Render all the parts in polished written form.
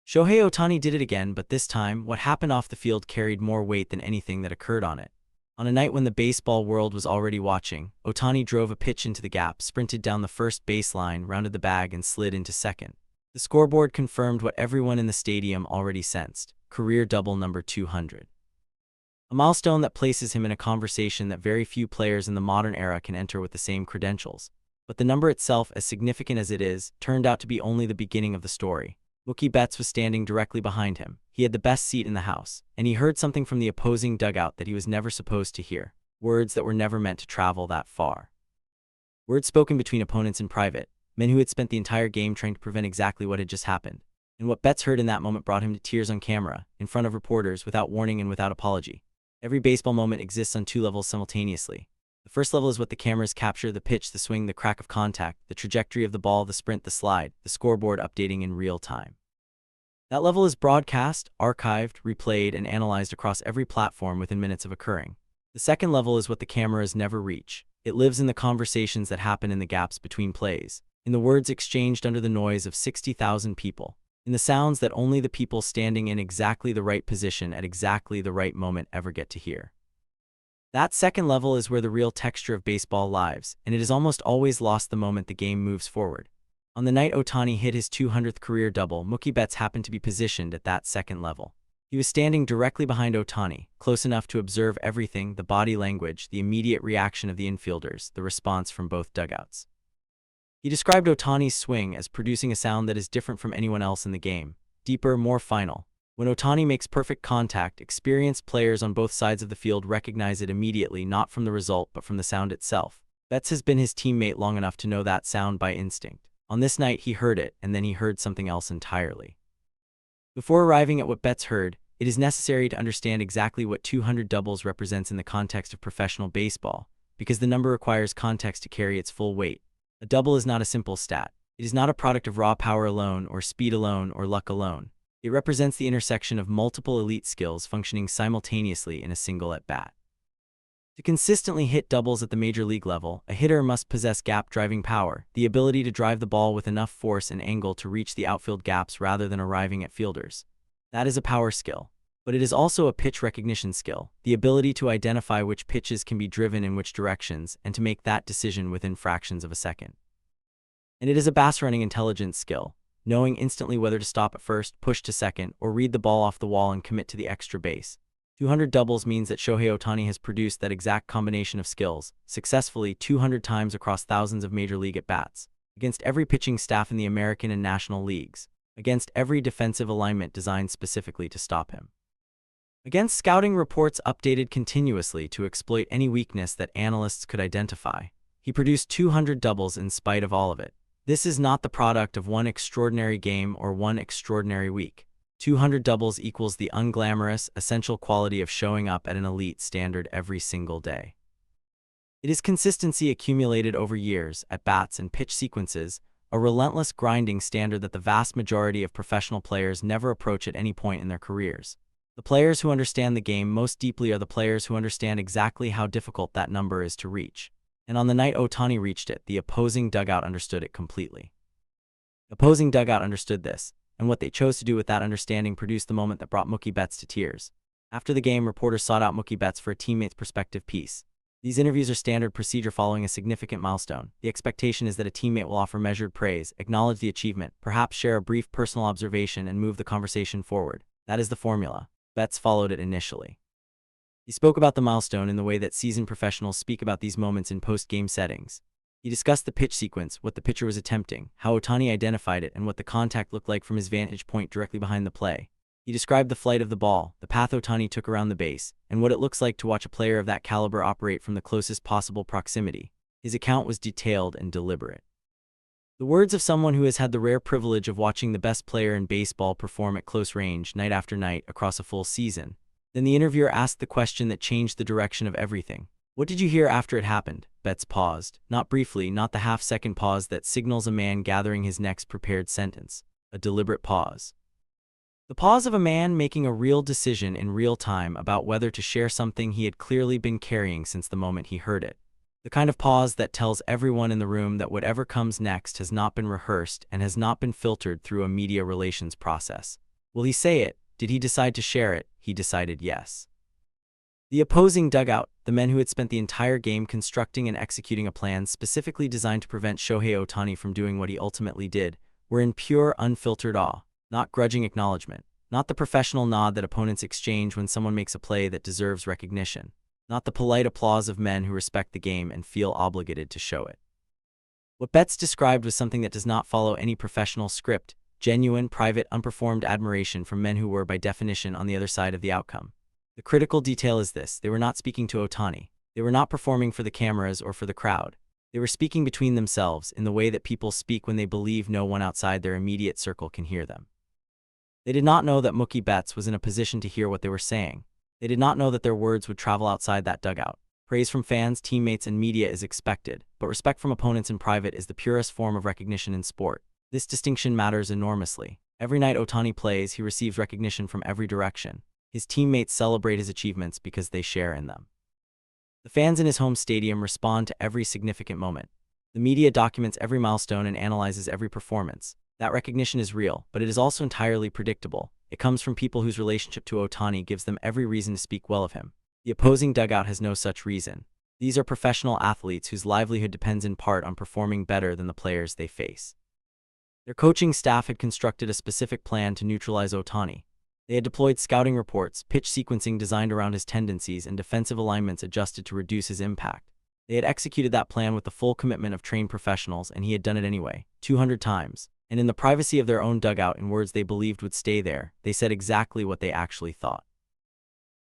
Shohei Ohtani did it again, but this time, what happened off the field carried more weight than anything that occurred on it. On a night when the baseball world was already watching, Ohtani drove a pitch into the gap, sprinted down the first baseline, rounded the bag, and slid into second. The scoreboard confirmed what everyone in the stadium already sensed: career double number 200. A milestone that places him in a conversation that very few players in the modern era can enter with the same credentials. But the number itself, as significant as it is, turned out to be only the beginning of the story. Mookie Betts was standing directly behind him. He had the best seat in the house, and he heard something from the opposing dugout that he was never supposed to hear. Words that were never meant to travel that far. Words spoken between opponents in private, men who had spent the entire game trying to prevent exactly what had just happened. And what Betts heard in that moment brought him to tears on camera, in front of reporters, without warning and without apology. Every baseball moment exists on two levels simultaneously. The first level is what the cameras capture: the pitch, the swing, the crack of contact, the trajectory of the ball, the sprint, the slide, the scoreboard updating in real time. That level is broadcast, archived, replayed, and analyzed across every platform within minutes of occurring. The second level is what the cameras never reach. It lives in the conversations that happen in the gaps between plays, in the words exchanged under the noise of 60,000 people, in the sounds that only the people standing in exactly the right position at exactly the right moment ever get to hear. That second level is where the real texture of baseball lives, and it is almost always lost the moment the game moves forward. On the night Ohtani hit his 200th career double, Mookie Betts happened to be positioned at that second level. He was standing directly behind Ohtani, close enough to observe everything: the body language, the immediate reaction of the infielders, the response from both dugouts. He described Ohtani's swing as producing a sound that is different from anyone else in the game: deeper, more final. When Ohtani makes perfect contact, experienced players on both sides of the field recognize it immediately, not from the result but from the sound itself. Betts has been his teammate long enough to know that sound by instinct. On this night he heard it, and then he heard something else entirely. Before arriving at what Betts heard, it is necessary to understand exactly what 200 doubles represents in the context of professional baseball, because the number requires context to carry its full weight. A double is not a simple stat. It is not a product of raw power alone, or speed alone, or luck alone. It represents the intersection of multiple elite skills functioning simultaneously in a single at-bat. To consistently hit doubles at the major league level, a hitter must possess gap-driving power, the ability to drive the ball with enough force and angle to reach the outfield gaps rather than arriving at fielders. That is a power skill. But it is also a pitch recognition skill, the ability to identify which pitches can be driven in which directions and to make that decision within fractions of a second. And it is a base-running intelligence skill, knowing instantly whether to stop at first, push to second, or read the ball off the wall and commit to the extra base. 200 doubles means that Shohei Ohtani has produced that exact combination of skills, successfully 200 times across thousands of major league at-bats, against every pitching staff in the American and National Leagues, against every defensive alignment designed specifically to stop him, against scouting reports updated continuously to exploit any weakness that analysts could identify. He produced 200 doubles in spite of all of it. This is not the product of one extraordinary game or one extraordinary week. 200 doubles equals the unglamorous, essential quality of showing up at an elite standard every single day. It is consistency accumulated over years, at-bats and pitch sequences, a relentless grinding standard that the vast majority of professional players never approach at any point in their careers. The players who understand the game most deeply are the players who understand exactly how difficult that number is to reach. And on the night Ohtani reached it, the opposing dugout understood it completely. The opposing dugout understood this, and what they chose to do with that understanding produced the moment that brought Mookie Betts to tears. After the game, reporters sought out Mookie Betts for a teammate's perspective piece. These interviews are standard procedure following a significant milestone. The expectation is that a teammate will offer measured praise, acknowledge the achievement, perhaps share a brief personal observation, and move the conversation forward. That is the formula. Betts followed it initially. He spoke about the milestone in the way that seasoned professionals speak about these moments in post-game settings. He discussed the pitch sequence, what the pitcher was attempting, how Ohtani identified it, and what the contact looked like from his vantage point directly behind the play. He described the flight of the ball, the path Ohtani took around the base, and what it looks like to watch a player of that caliber operate from the closest possible proximity. His account was detailed and deliberate. The words of someone who has had the rare privilege of watching the best player in baseball perform at close range night after night across a full season. Then the interviewer asked the question that changed the direction of everything. "What did you hear after it happened?" Betts paused, not briefly, not the half-second pause that signals a man gathering his next prepared sentence. A deliberate pause. The pause of a man making a real decision in real time about whether to share something he had clearly been carrying since the moment he heard it. The kind of pause that tells everyone in the room that whatever comes next has not been rehearsed and has not been filtered through a media relations process. Will he say it? Did he decide to share it? He decided yes. The opposing dugout, the men who had spent the entire game constructing and executing a plan specifically designed to prevent Shohei Ohtani from doing what he ultimately did, were in pure, unfiltered awe, not grudging acknowledgement, not the professional nod that opponents exchange when someone makes a play that deserves recognition, not the polite applause of men who respect the game and feel obligated to show it. What Betts described was something that does not follow any professional script, genuine, private, unperformed admiration from men who were, by definition, on the other side of the outcome. The critical detail is this: they were not speaking to Ohtani. They were not performing for the cameras or for the crowd. They were speaking between themselves in the way that people speak when they believe no one outside their immediate circle can hear them. They did not know that Mookie Betts was in a position to hear what they were saying. They did not know that their words would travel outside that dugout. Praise from fans, teammates, and media is expected, but respect from opponents in private is the purest form of recognition in sport. This distinction matters enormously. Every night Ohtani plays, he receives recognition from every direction. His teammates celebrate his achievements because they share in them. The fans in his home stadium respond to every significant moment. The media documents every milestone and analyzes every performance. That recognition is real, but it is also entirely predictable. It comes from people whose relationship to Ohtani gives them every reason to speak well of him. The opposing dugout has no such reason. These are professional athletes whose livelihood depends in part on performing better than the players they face. Their coaching staff had constructed a specific plan to neutralize Ohtani. They had deployed scouting reports, pitch sequencing designed around his tendencies, and defensive alignments adjusted to reduce his impact. They had executed that plan with the full commitment of trained professionals, and he had done it anyway, 200 times. And in the privacy of their own dugout, in words they believed would stay there, they said exactly what they actually thought.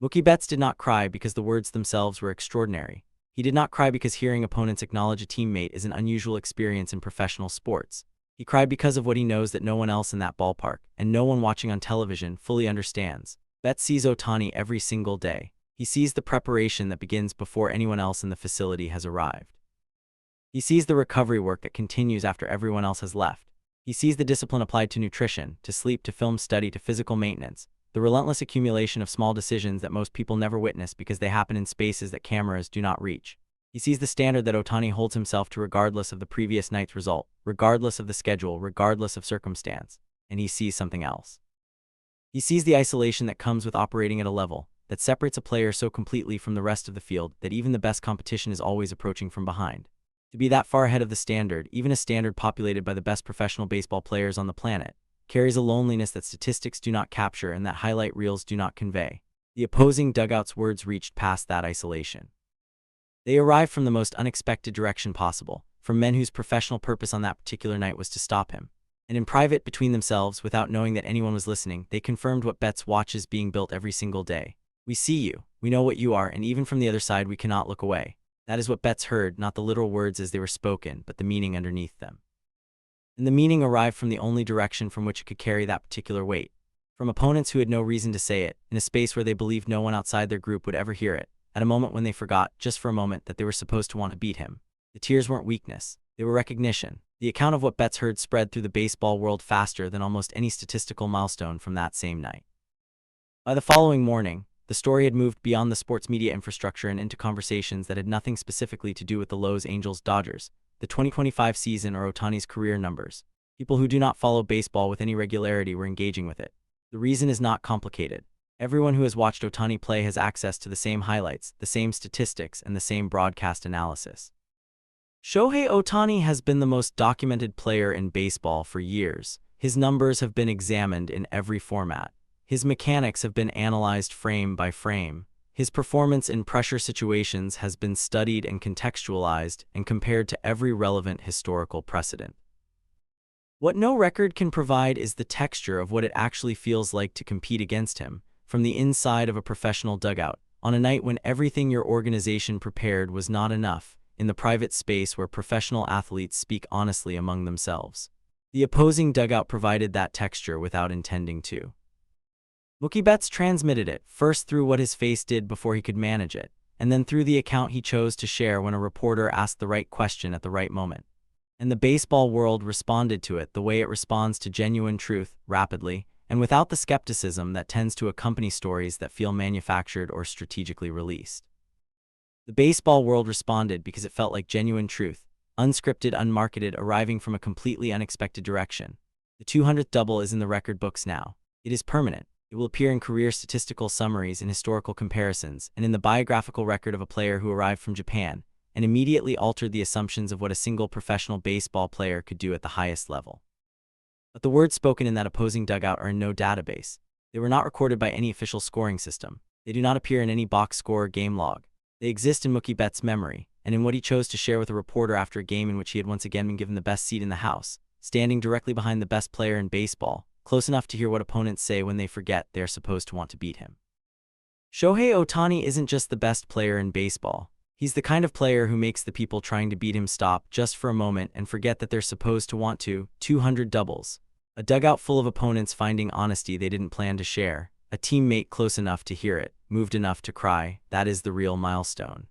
Mookie Betts did not cry because the words themselves were extraordinary. He did not cry because hearing opponents acknowledge a teammate is an unusual experience in professional sports. He cried because of what he knows that no one else in that ballpark, and no one watching on television, fully understands. Betts sees Ohtani every single day. He sees the preparation that begins before anyone else in the facility has arrived. He sees the recovery work that continues after everyone else has left. He sees the discipline applied to nutrition, to sleep, to film study, to physical maintenance, the relentless accumulation of small decisions that most people never witness because they happen in spaces that cameras do not reach. He sees the standard that Ohtani holds himself to regardless of the previous night's result, regardless of the schedule, regardless of circumstance, and he sees something else. He sees the isolation that comes with operating at a level that separates a player so completely from the rest of the field that even the best competition is always approaching from behind. To be that far ahead of the standard, even a standard populated by the best professional baseball players on the planet, carries a loneliness that statistics do not capture and that highlight reels do not convey. The opposing dugout's words reached past that isolation. They arrived from the most unexpected direction possible, from men whose professional purpose on that particular night was to stop him. And in private, between themselves, without knowing that anyone was listening, they confirmed what Betts watches being built every single day. We see you, we know what you are, and even from the other side we cannot look away. That is what Betts heard, not the literal words as they were spoken, but the meaning underneath them. And the meaning arrived from the only direction from which it could carry that particular weight. From opponents who had no reason to say it, in a space where they believed no one outside their group would ever hear it, at a moment when they forgot, just for a moment, that they were supposed to want to beat him. The tears weren't weakness, they were recognition. The account of what Betts heard spread through the baseball world faster than almost any statistical milestone from that same night. By the following morning, the story had moved beyond the sports media infrastructure and into conversations that had nothing specifically to do with the Los Angeles Dodgers, the 2025 season, or Ohtani's career numbers. People who do not follow baseball with any regularity were engaging with it. The reason is not complicated. Everyone who has watched Ohtani play has access to the same highlights, the same statistics, and the same broadcast analysis. Shohei Ohtani has been the most documented player in baseball for years. His numbers have been examined in every format. His mechanics have been analyzed frame by frame. His performance in pressure situations has been studied and contextualized and compared to every relevant historical precedent. What no record can provide is the texture of what it actually feels like to compete against him, from the inside of a professional dugout, on a night when everything your organization prepared was not enough, in the private space where professional athletes speak honestly among themselves. The opposing dugout provided that texture without intending to. Mookie Betts transmitted it, first through what his face did before he could manage it, and then through the account he chose to share when a reporter asked the right question at the right moment. And the baseball world responded to it the way it responds to genuine truth, rapidly, and without the skepticism that tends to accompany stories that feel manufactured or strategically released. The baseball world responded because it felt like genuine truth, unscripted, unmarketed, arriving from a completely unexpected direction. The 200th double is in the record books now. It is permanent. It will appear in career statistical summaries and historical comparisons, and in the biographical record of a player who arrived from Japan and immediately altered the assumptions of what a single professional baseball player could do at the highest level. But the words spoken in that opposing dugout are in no database. They were not recorded by any official scoring system. They do not appear in any box score or game log. They exist in Mookie Betts' memory, and in what he chose to share with a reporter after a game in which he had once again been given the best seat in the house, standing directly behind the best player in baseball, close enough to hear what opponents say when they forget they are supposed to want to beat him. Shohei Ohtani isn't just the best player in baseball. He's the kind of player who makes the people trying to beat him stop just for a moment and forget that they're supposed to want to. 200 doubles. A dugout full of opponents finding honesty they didn't plan to share. A teammate close enough to hear it, moved enough to cry. That is the real milestone.